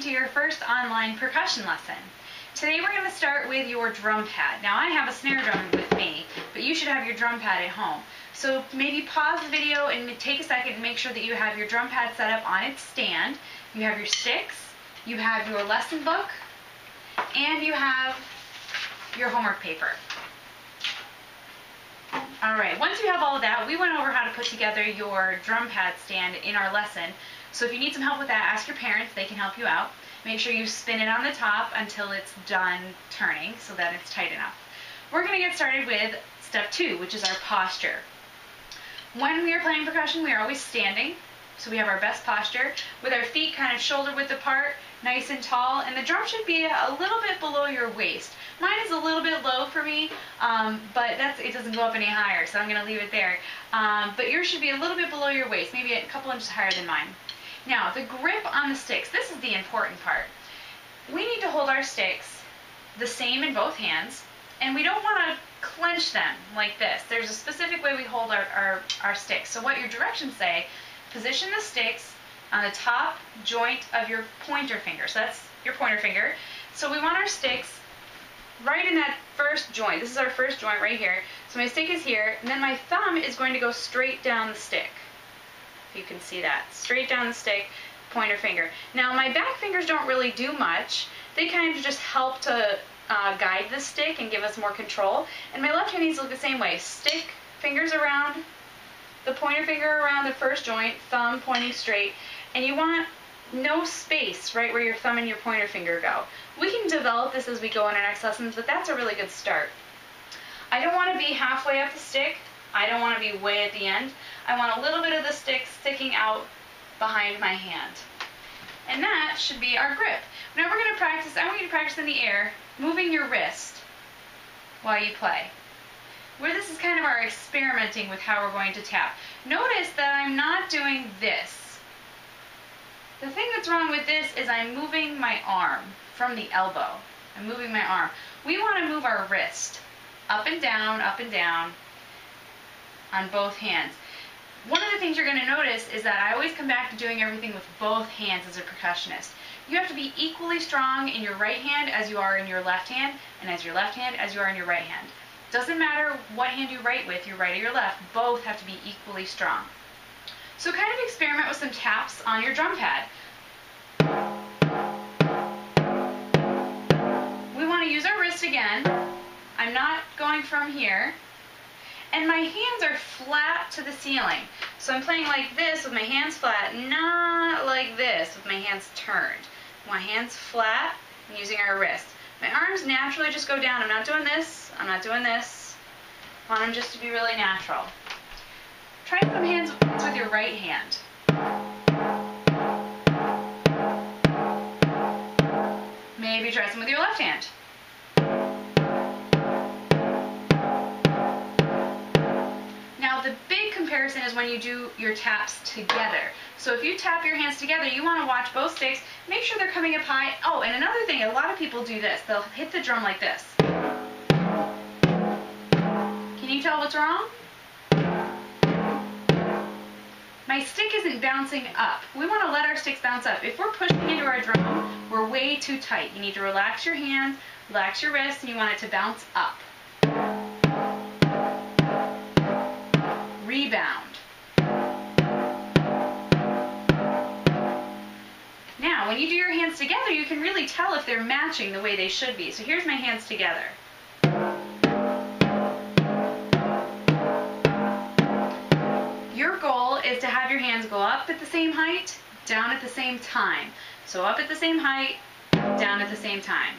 to your first online percussion lesson. Today we're going to start with your drum pad. Now I have a snare drum with me, but you should have your drum pad at home. So maybe pause the video and take a second and make sure that you have your drum pad set up on its stand. You have your sticks, you have your lesson book, and you have your homework paper. Alright, once you have all of that, we went over how to put together your drum pad stand in our lesson. So if you need some help with that, ask your parents, they can help you out. Make sure you spin it on the top until it's done turning so that it's tight enough. We're going to get started with step 2, which is our posture. When we are playing percussion, we are always standing, so we have our best posture, with our feet kind of shoulder width apart, nice and tall, and the drum should be a little bit below your waist. Mine is a little bit low for me, but it doesn't go up any higher, so I'm going to leave it there. But yours should be a little bit below your waist, maybe a couple inches higher than mine. Now, the grip on the sticks, this is the important part. We need to hold our sticks the same in both hands, and we don't want to clench them like this. There's a specific way we hold our sticks. So what your directions say, position the sticks on the top joint of your pointer finger. So that's your pointer finger. So we want our sticks right in that first joint. This is our first joint right here. So my stick is here, and then my thumb is going to go straight down the stick. If you can see that. Straight down the stick, pointer finger. Now my back fingers don't really do much. They kind of just help to guide the stick and give us more control. And my left hand needs to look the same way. Stick, fingers around, the pointer finger around the first joint, thumb pointing straight, and you want no space right where your thumb and your pointer finger go. We can develop this as we go in our next lessons, but that's a really good start. I don't want to be halfway up the stick. I don't want to be way at the end. I want a little bit of the stick sticking out behind my hand. And that should be our grip. Now we're going to practice, I want you to practice in the air, moving your wrist while you play. Where this is kind of our experimenting with how we're going to tap. Notice that I'm not doing this. The thing that's wrong with this is I'm moving my arm from the elbow. I'm moving my arm. We want to move our wrist up and down on both hands. One of the things you're going to notice is that I always come back to doing everything with both hands as a percussionist. You have to be equally strong in your right hand as you are in your left hand, and as your left hand as you are in your right hand. Doesn't matter what hand you write with, your right or your left, both have to be equally strong. So kind of experiment with some taps on your drum pad. We want to use our wrist again. I'm not going from here. And my hands are flat to the ceiling. So I'm playing like this with my hands flat, not like this with my hands turned. My hands flat and using our wrist. My arms naturally just go down. I'm not doing this. I'm not doing this. I want them just to be really natural. Try some hands with your right hand. Maybe try some with your left hand. Now the big comparison is when you do your taps together. So if you tap your hands together, you want to watch both sticks, make sure they're coming up high. Oh, and another thing, a lot of people do this. They'll hit the drum like this. Can you tell what's wrong? My stick isn't bouncing up. We want to let our sticks bounce up. If we're pushing into our drum, we're way too tight. You need to relax your hands, relax your wrists, and you want it to bounce up. Rebound. Now, when you do your hands together, you can really tell if they're matching the way they should be. So here's my hands together. Your goal is to have your hands go up at the same height, down at the same time. So up at the same height, down at the same time.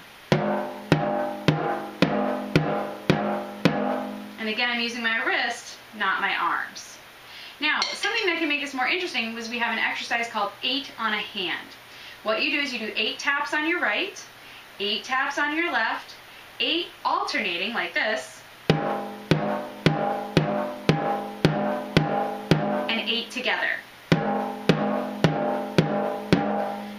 And again, I'm using my wrist, not my arms. Now, something that can make this more interesting is we have an exercise called 8 on a hand. What you do is you do 8 taps on your right, 8 taps on your left, 8 alternating like this, and 8 together.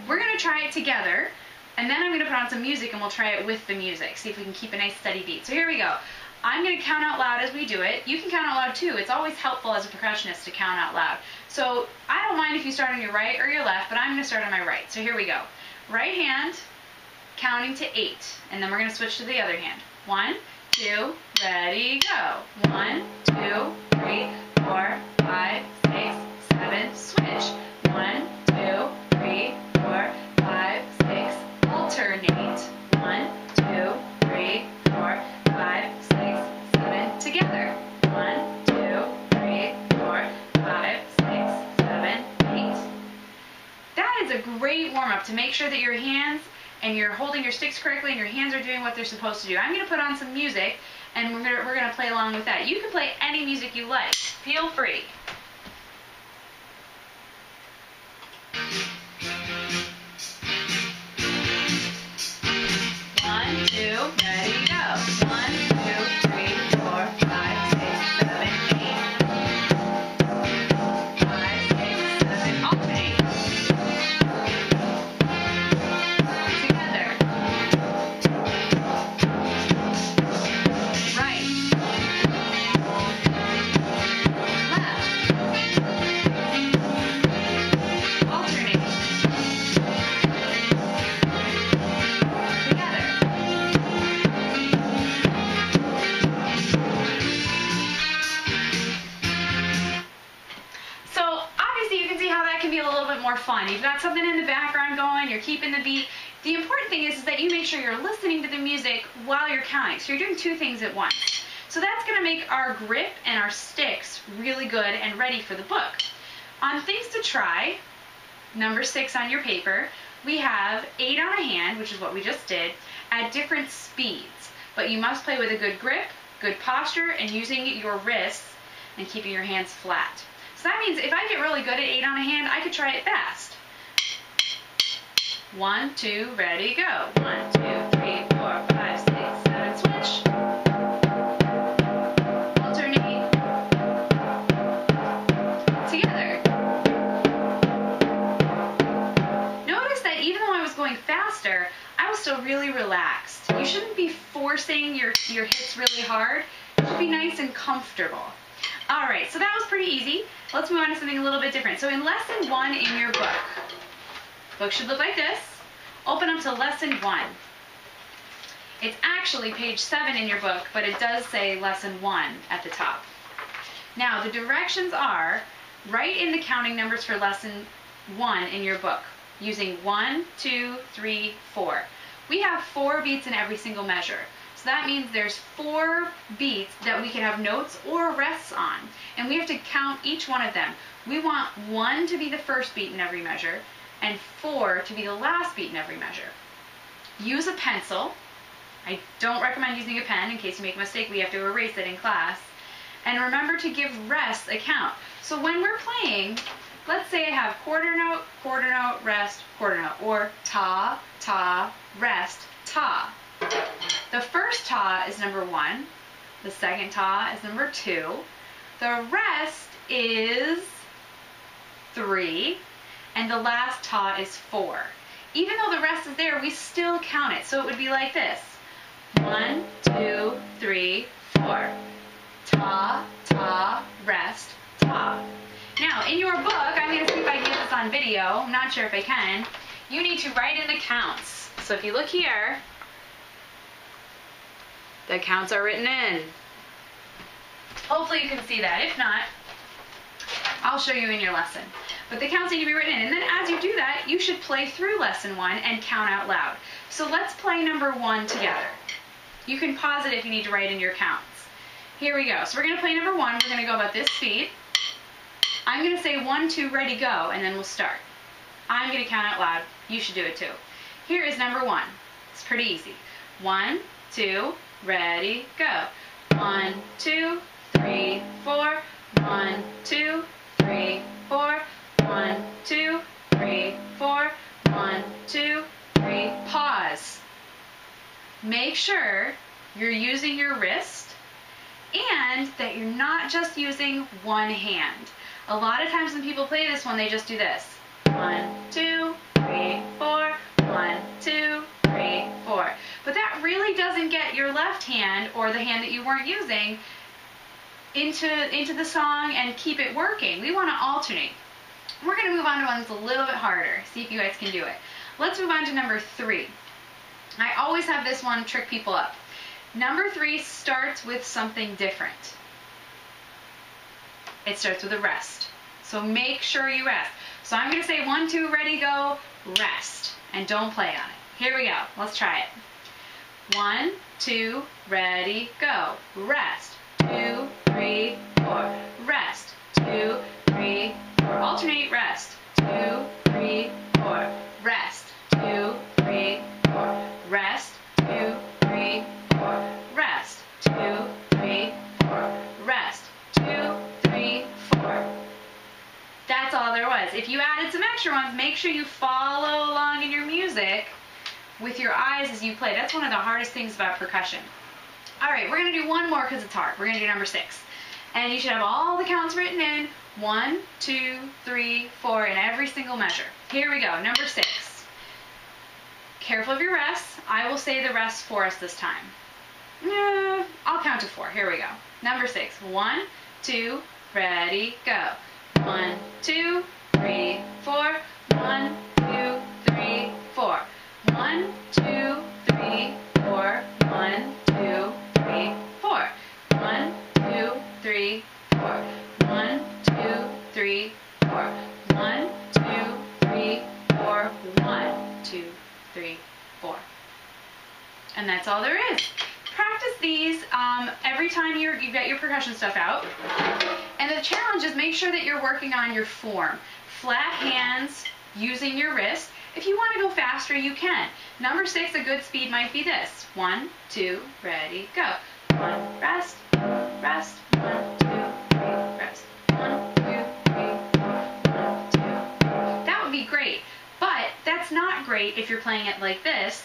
We're going to try it together, and then I'm going to put on some music and we'll try it with the music, see if we can keep a nice steady beat. So here we go. I'm going to count out loud as we do it. You can count out loud too. It's always helpful as a percussionist to count out loud. So I don't mind if you start on your right or your left, but I'm going to start on my right. So here we go. right hand, counting to 8. And then we're going to switch to the other hand. 1, 2, ready, go. 1, 2, 3, 4, 5, 6, 7, switch. 1, 2, 3, 4, 5, 6, alternate. 1, 2, 3, 4, 5, 6, 7, together. 1, 2, 3, 4, 5, 6, 7, 8. That is a great warm-up to make sure that your hands and you're holding your sticks correctly and your hands are doing what they're supposed to do. I'm going to put on some music and we're going to play along with that. You can play any music you like. Feel free. One, two, ready, go. 1, 2, 3, 4, 5, 6, 7, 8. 5, 6, 7, alternate. Together. Right. Left. Alternate. Together. So obviously you can see how that can be a little bit more fun. You've got something in the background going, you're keeping the beat. The important thing is that you make sure you're listening to the music while you're counting. So you're doing two things at once. So that's going to make our grip and our sticks really good and ready for the book. On things to try, number 6 on your paper, we have 8 on a hand, which is what we just did, at different speeds. But you must play with a good grip, good posture, and using your wrists and keeping your hands flat. So that means if I get really good at 8 on a hand, I could try it fast. 1, 2, ready, go. 1, 2, 3, 4, 5, 6, 7, switch. Alternate. Together. Notice that even though I was going faster, I was still really relaxed. You shouldn't be forcing your hits really hard. It should be nice and comfortable. All right, so that was pretty easy. Let's move on to something a little bit different. So in lesson 1 in your book should look like this. Open up to lesson 1. It's actually page 7 in your book, but it does say lesson 1 at the top. Now, the directions are, write in the counting numbers for lesson 1 in your book, using 1, 2, 3, 4. We have 4 beats in every single measure. So that means there's 4 beats that we can have notes or rests on. And we have to count each one of them. We want 1 to be the first beat in every measure, and 4 to be the last beat in every measure. Use a pencil. I don't recommend using a pen. In case you make a mistake, we have to erase it in class. And remember to give rests a count. So when we're playing, let's say I have quarter note, rest, quarter note, or ta, ta, rest, ta. The first ta is number 1. The second ta is number 2. The rest is 3. And the last ta is 4. Even though the rest is there, we still count it. So it would be like this. 1, 2, 3, 4. Ta, ta, rest, ta. Now, in your book, I'm going to see if I can get this on video. I'm not sure if I can. You need to write in the counts. So if you look here, the counts are written in. Hopefully you can see that. If not, I'll show you in your lesson. But the counts need to be written in. And then as you do that, you should play through lesson 1 and count out loud. So let's play number 1 together. You can pause it if you need to write in your counts. Here we go. So we're going to play number 1. We're going to go about this speed. I'm going to say 1, 2, ready, go, and then we'll start. I'm going to count out loud. You should do it too. Here is number 1. It's pretty easy. 1, 2, ready, go. 1, 2, 3, 4. 1, 2, 3, 4. 1, 2, 3, 4. 1, 2, 3. Pause. Make sure you're using your wrist and that you're not just using one hand. A lot of times when people play this one, they just do this. 1, 2, 3, 4. 1, 2, 3, 4. But that really doesn't get your left hand, or the hand that you weren't using, into the song and keep it working. We want to alternate. We're going to move on to one that's a little bit harder. See if you guys can do it. Let's move on to number 3. I always have this one trick people up. Number 3 starts with something different. It starts with a rest. So make sure you rest. So I'm going to say 1, 2, ready, go, rest. And don't play on it. Here we go. Let's try it. 1, 2, ready, go. Rest. 2, 3, 4. Rest. 2, 3, 4. Alternate, rest. 2, 3, 4. Rest. 2, 3, 4. Rest. 2, 3, 4. Rest. 2, 3, 4. Rest. 2, 3, 4. That's all there was. If you added some extra ones, make sure you follow along in your music with your eyes as you play. That's one of the hardest things about percussion. All right, we're going to do one more because it's hard. We're going to do number 6. And you should have all the counts written in. 1, 2, 3, 4 in every single measure. Here we go. Number 6. Careful of your rests. I will say the rest for us this time. I'll count to 4. Here we go. Number 6. 1, 2, ready, go. 1, 2, 3, 4. 1, 2, 3, 4. 1, 2, 3, 4. 1, 2, 3, 4. 1, 2, 3, 4. 1, 2, 3, 4. 1, 2, 3, 4. 1, 2, 3, 4. And that's all there is. Practice these every time you get your percussion stuff out. And the challenge is make sure that you're working on your form. Flat hands using your wrist. If you want to go faster, you can. Number 6, a good speed might be this. 1, 2, ready, go. 1, rest, rest. 1, 2, 3, rest. 1, 2, 3, 4, 1, 2. That would be great. But that's not great if you're playing it like this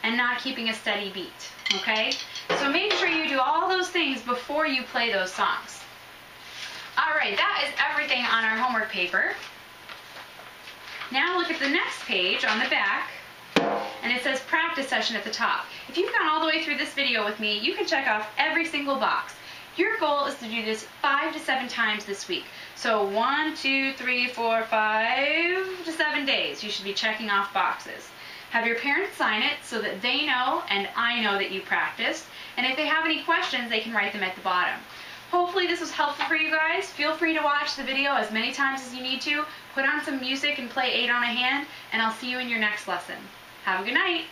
and not keeping a steady beat, okay? So make sure you do all those things before you play those songs. All right, that is everything on our homework paper. Now look at the next page on the back, and it says practice session at the top. If you've gone all the way through this video with me, you can check off every single box. Your goal is to do this 5 to 7 times this week. So 1, 2, 3, 4, 5 to 7 days, you should be checking off boxes. Have your parents sign it so that they know and I know that you practiced. And if they have any questions, they can write them at the bottom. Hopefully this was helpful for you guys. Feel free to watch the video as many times as you need to. Put on some music and play 8 on a hand, and I'll see you in your next lesson. Have a good night.